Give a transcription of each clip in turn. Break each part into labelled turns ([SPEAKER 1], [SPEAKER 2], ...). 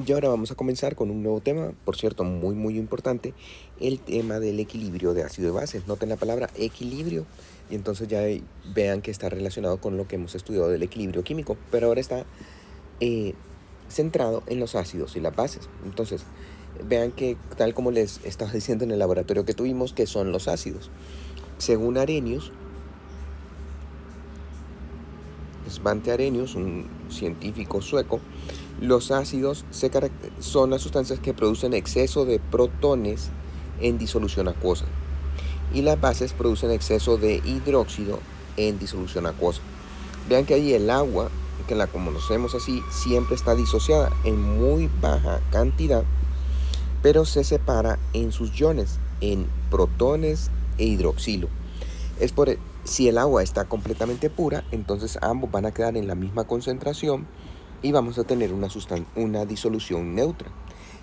[SPEAKER 1] Y ahora vamos a comenzar con un nuevo tema, por cierto, muy importante, el tema del equilibrio de ácido y bases. Noten la palabra equilibrio y entonces ya vean que está relacionado con lo que hemos estudiado del equilibrio químico, pero ahora está centrado en los ácidos y las bases. Entonces, vean que tal como les estaba diciendo en el laboratorio que tuvimos, que son los ácidos. Según Arrhenius, Svante Arrhenius, un científico sueco, los ácidos son las sustancias que producen exceso de protones en disolución acuosa y las bases producen exceso de hidróxido en disolución acuosa. Vean que ahí el agua, que la conocemos así, siempre está disociada en muy baja cantidad, pero se separa en sus iones, en protones e hidroxilo. Si el agua está completamente pura, entonces ambos van a quedar en la misma concentración y vamos a tener una disolución neutra.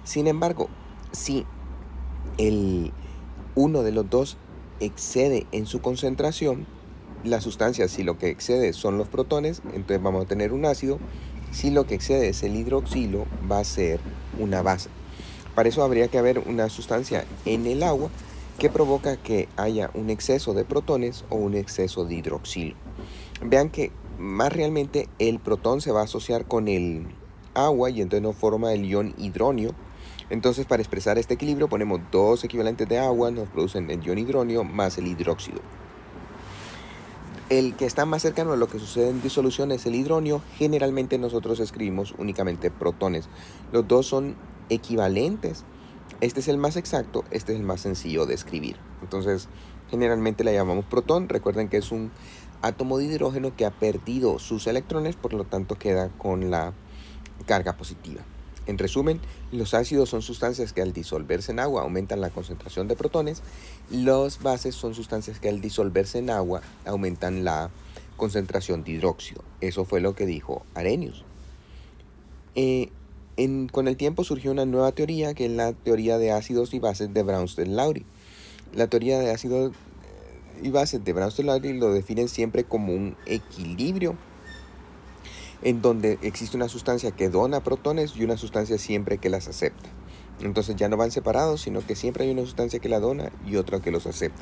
[SPEAKER 1] Sin embargo, si uno de los dos excede en su concentración, la sustancia, si lo que excede son los protones, entonces vamos a tener un ácido. Si lo que excede es el hidroxilo, va a ser una base. Para eso habría que haber una sustancia en el agua que provoca que haya un exceso de protones o un exceso de hidroxilo. Vean que más realmente el protón se va a asociar con el agua y entonces nos forma el ion hidronio. Entonces, para expresar este equilibrio ponemos dos equivalentes de agua, nos producen el ion hidronio más el hidróxido. El que está más cercano a lo que sucede en disolución es el hidronio. Generalmente nosotros escribimos únicamente protones. Los dos son equivalentes. Este es el más exacto, este es el más sencillo de escribir. Entonces, generalmente la llamamos protón. Recuerden que es un átomo de hidrógeno que ha perdido sus electrones, por lo tanto queda con la carga positiva. En resumen, los ácidos son sustancias que al disolverse en agua aumentan la concentración de protones. Las bases son sustancias que al disolverse en agua aumentan la concentración de hidróxido. Eso fue lo que dijo Arrhenius. Con el tiempo surgió una nueva teoría, que es la teoría de ácidos y bases de Bronsted-Lowry. La teoría de ácidos y bases de Bronsted-Lowry lo definen siempre como un equilibrio en donde existe una sustancia que dona protones y una sustancia siempre que las acepta. Entonces ya no van separados, sino que siempre hay una sustancia que la dona y otra que los acepta.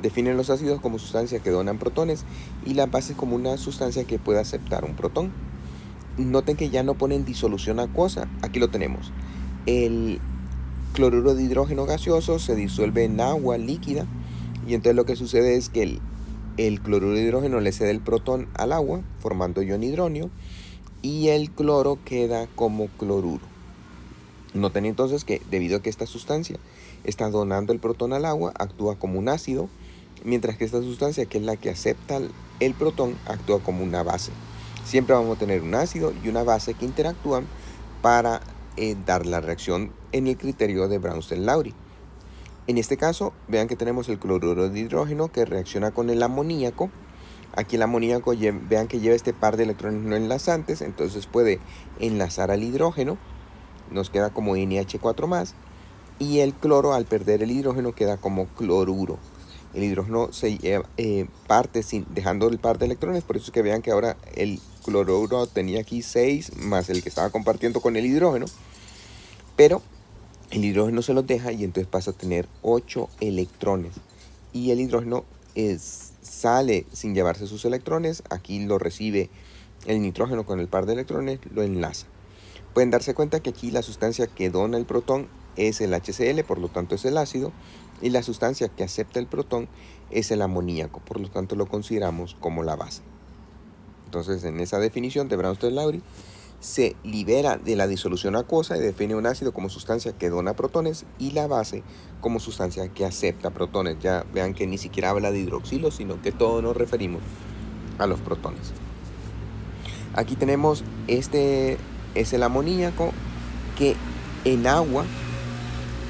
[SPEAKER 1] Definen los ácidos como sustancias que donan protones y las bases como una sustancia que puede aceptar un protón. Noten que ya no ponen disolución acuosa. Aquí lo tenemos. El cloruro de hidrógeno gaseoso se disuelve en agua líquida y entonces lo que sucede es que el cloruro de hidrógeno le cede el protón al agua, formando ion hidronio, y el cloro queda como cloruro. Noten entonces que debido a que esta sustancia está donando el protón al agua, actúa como un ácido, mientras que esta sustancia, que es la que acepta el protón, actúa como una base. Siempre vamos a tener un ácido y una base que interactúan para dar la reacción en el criterio de Bronsted-Lowry. En este caso, vean que tenemos el cloruro de hidrógeno que reacciona con el amoníaco. Aquí el amoníaco, vean que lleva este par de electrones no enlazantes, entonces puede enlazar al hidrógeno, nos queda como NH4+, y el cloro, al perder el hidrógeno, queda como cloruro. El hidrógeno se parte dejando el par de electrones, por eso es que vean que ahora el cloruro tenía aquí 6 más el que estaba compartiendo con el hidrógeno, pero el hidrógeno se los deja y entonces pasa a tener 8 electrones. Y el hidrógeno sale sin llevarse sus electrones. Aquí lo recibe el nitrógeno con el par de electrones, lo enlaza. Pueden darse cuenta que aquí la sustancia que dona el protón es el HCl, por lo tanto es el ácido, y la sustancia que acepta el protón es el amoníaco, por lo tanto lo consideramos como la base. Entonces, en esa definición de Bronsted-Lowry, se libera de la disolución acuosa y define un ácido como sustancia que dona protones y la base como sustancia que acepta protones. Ya vean que ni siquiera habla de hidroxilo, sino que todos nos referimos a los protones. Aquí tenemos, este es el amoníaco que en agua,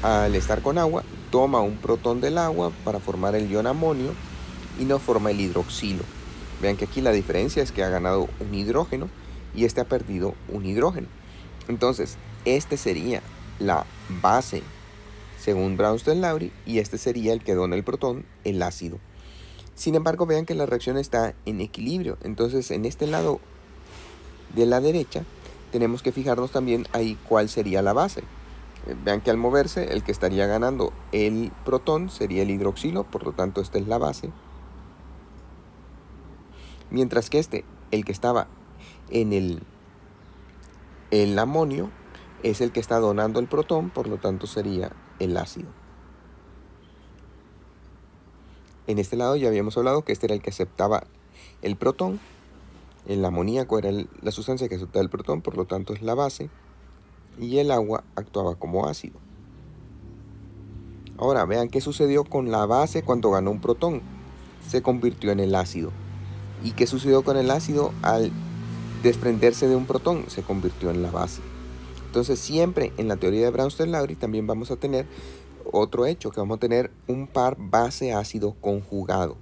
[SPEAKER 1] al estar con agua, toma un protón del agua para formar el ion amonio y no forma el hidroxilo. Vean que aquí la diferencia es que ha ganado un hidrógeno y este ha perdido un hidrógeno. Entonces, este sería la base según Bronsted-Lowry y este sería el que dona el protón, el ácido. Sin embargo, vean que la reacción está en equilibrio. Entonces, en este lado de la derecha tenemos que fijarnos también ahí cuál sería la base. Vean que al moverse, el que estaría ganando el protón sería el hidroxilo, por lo tanto esta es la base. Mientras que el que estaba en el amonio, es el que está donando el protón, por lo tanto sería el ácido. En este lado ya habíamos hablado que este era el que aceptaba el protón. El amoníaco era la sustancia que aceptaba el protón, por lo tanto es la base. Y el agua actuaba como ácido. Ahora vean qué sucedió con la base cuando ganó un protón. Se convirtió en el ácido. ¿Y qué sucedió con el ácido al desprenderse de un protón? Se convirtió en la base. Entonces siempre en la teoría de Bronsted-Lowry también vamos a tener otro hecho, que vamos a tener un par base-ácido conjugado.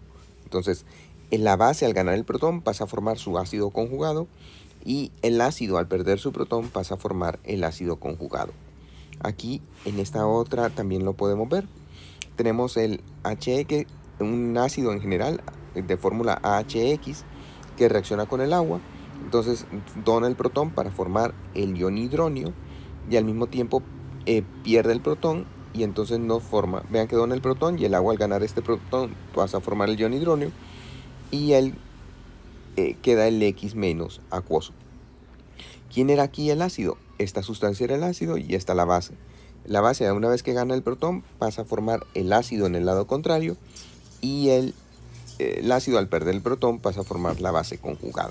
[SPEAKER 1] Entonces en la base al ganar el protón pasa a formar su ácido conjugado y el ácido al perder su protón pasa a formar el ácido conjugado. Aquí en esta otra también lo podemos ver. Tenemos el HX, un ácido en general de fórmula AHX que reacciona con el agua. Entonces dona el protón para formar el ion hidronio y al mismo tiempo pierde el protón y entonces no forma. Vean que dona el protón y el agua al ganar este protón pasa a formar el ion hidronio y queda el X menos acuoso. ¿Quién era aquí el ácido? Esta sustancia era el ácido y esta la base. La base, una vez que gana el protón, pasa a formar el ácido en el lado contrario y el ácido al perder el protón pasa a formar la base conjugada.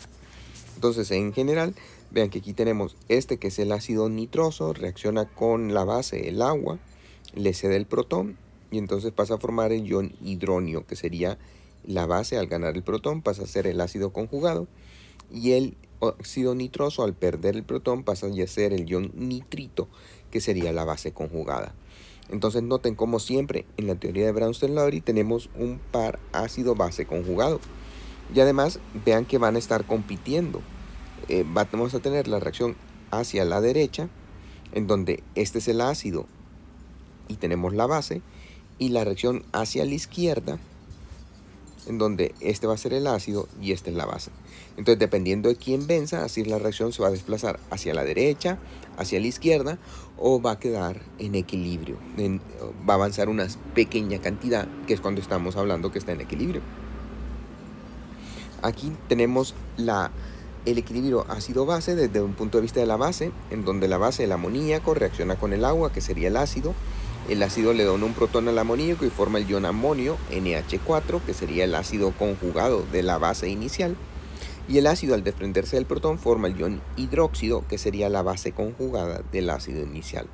[SPEAKER 1] Entonces, en general, vean que aquí tenemos que es el ácido nitroso, reacciona con la base, el agua, le cede el protón y entonces pasa a formar el ion hidronio, que sería la base al ganar el protón, pasa a ser el ácido conjugado y el óxido nitroso al perder el protón pasa a ser el ion nitrito, que sería la base conjugada. Entonces noten como siempre en la teoría de Bronsted-Lowry tenemos un par ácido-base conjugado. Y además vean que van a estar compitiendo. Vamos a tener la reacción hacia la derecha, en donde este es el ácido y tenemos la base, y la reacción hacia la izquierda, en donde este va a ser el ácido y esta es la base. Entonces, dependiendo de quién venza, así la reacción se va a desplazar hacia la derecha, hacia la izquierda, o va a quedar en equilibrio. Va a avanzar una pequeña cantidad, que es cuando estamos hablando que está en equilibrio. Aquí tenemos el equilibrio ácido-base desde un punto de vista de la base, en donde la base, el amoníaco, reacciona con el agua, que sería el ácido. El ácido le dona un protón al amoníaco y forma el ion amonio, NH4, que sería el ácido conjugado de la base inicial. Y el ácido, al desprenderse del protón, forma el ion hidróxido, que sería la base conjugada del ácido inicial.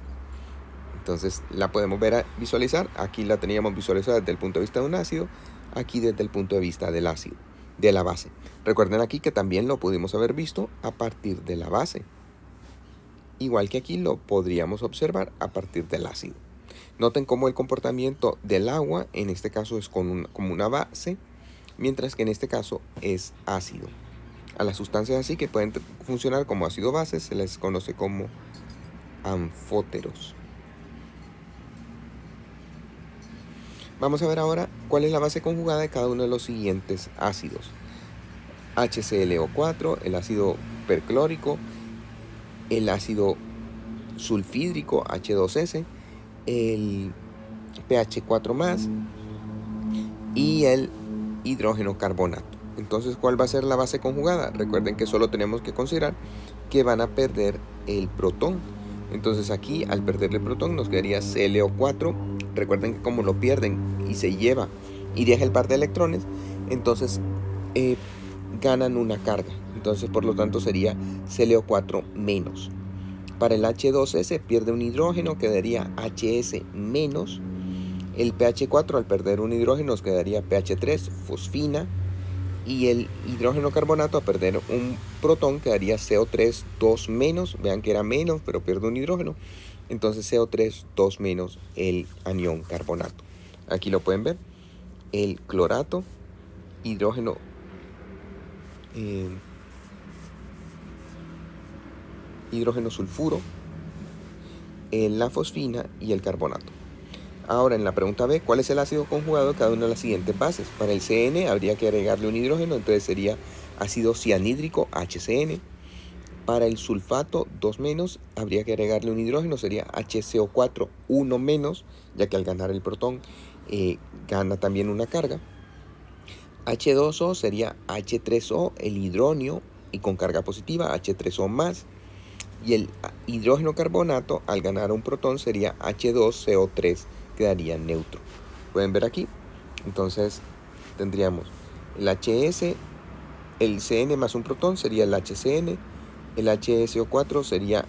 [SPEAKER 1] Entonces la podemos visualizar. Aquí la teníamos visualizada desde el punto de vista de un ácido, aquí desde el punto de vista del ácido, de la base. Recuerden aquí que también lo pudimos haber visto a partir de la base. Igual que aquí lo podríamos observar a partir del ácido. Noten cómo el comportamiento del agua en este caso es como una base, mientras que en este caso es ácido. A las sustancias así que pueden funcionar como ácido-base se les conoce como anfóteros. Vamos a ver ahora cuál es la base conjugada de cada uno de los siguientes ácidos. HClO4, el ácido perclórico, el ácido sulfídrico H2S, el pH4+, y el hidrógeno carbonato. Entonces, ¿cuál va a ser la base conjugada? Recuerden que solo tenemos que considerar que van a perder el protón. Entonces aquí, al perder el protón, nos quedaría ClO4. Recuerden que como lo pierden y se lleva y deja el par de electrones, entonces ganan una carga. Entonces, por lo tanto, sería ClO4 menos. Para el H2S pierde un hidrógeno, quedaría HS menos. El pH4 al perder un hidrógeno nos quedaría pH3, fosfina. Y el hidrógeno carbonato al perder un protón quedaría CO3 2 menos. Vean que era menos, pero pierde un hidrógeno. Entonces CO3 2 menos el anión carbonato. Aquí lo pueden ver. El clorato, hidrógeno sulfuro, la fosfina y el carbonato. Ahora en la pregunta B, ¿cuál es el ácido conjugado de cada una de las siguientes bases? Para el CN habría que agregarle un hidrógeno, entonces sería ácido cianhídrico HCN. Para el sulfato 2 menos, habría que agregarle un hidrógeno, sería HCO4 1 menos, ya que al ganar el protón gana también una carga. H2O sería H3O, el hidróneo, y con carga positiva, H3O más. Y el hidrógeno carbonato, al ganar un protón, sería H2CO3, quedaría neutro. Pueden ver aquí. Entonces tendríamos el HS, el CN más un protón sería el HCN, el HSO4 sería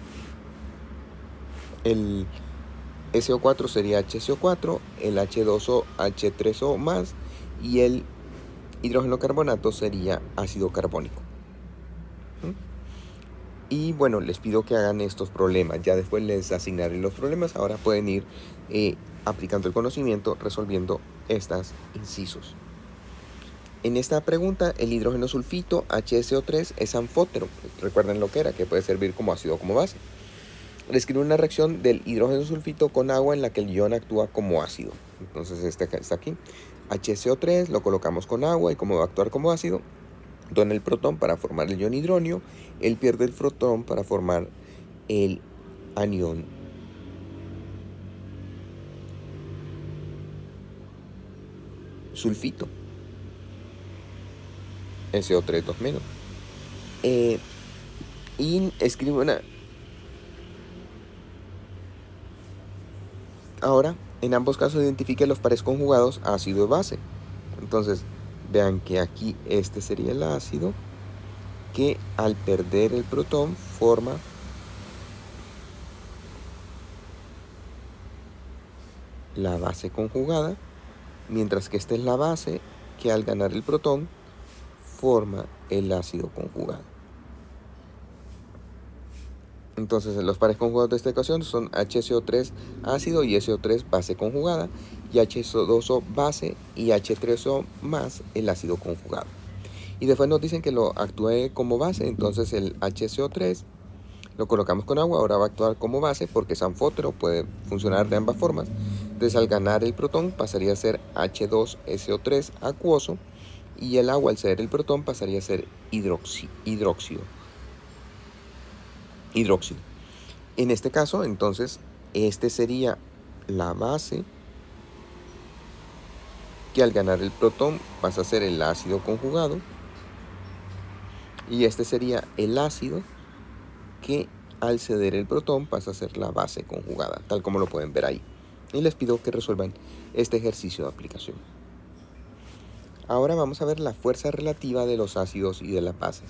[SPEAKER 1] el SO4 sería HCO4, el H2O H3O más, y el hidrógeno carbonato sería ácido carbónico. Y bueno, les pido que hagan estos problemas. Ya después les asignaré los problemas. Ahora pueden ir aplicando el conocimiento, resolviendo estos incisos. En esta pregunta, el hidrógeno sulfito HSO3 es anfótero. Recuerden lo que era, que puede servir como ácido o como base. Describe una reacción del hidrógeno sulfito con agua en la que el ion actúa como ácido. Entonces este está aquí. HSO3 lo colocamos con agua y como va a actuar como ácido, dona el protón para formar el ion hidronio, él pierde el protón para formar el anión sulfito, SO3 2 menos. Y escribe una... Ahora, en ambos casos identifique los pares conjugados ácido y base. Entonces, vean que aquí este sería el ácido, que al perder el protón forma la base conjugada, mientras que esta es la base que al ganar el protón forma el ácido conjugado. Entonces los pares conjugados de esta ecuación son HCO3 ácido y SO3 base conjugada, y H2O base y H3O más el ácido conjugado. Y después nos dicen que lo actúe como base, entonces el HCO3 lo colocamos con agua, ahora va a actuar como base porque es anfótero, puede funcionar de ambas formas. Entonces al ganar el protón pasaría a ser H2SO3 acuoso, y el agua al ceder el protón pasaría a ser hidróxido. En este caso, entonces, este sería la base que al ganar el protón pasa a ser el ácido conjugado, y este sería el ácido que al ceder el protón pasa a ser la base conjugada, tal como lo pueden ver ahí. Y les pido que resuelvan este ejercicio de aplicación. Ahora vamos a ver la fuerza relativa de los ácidos y de las bases.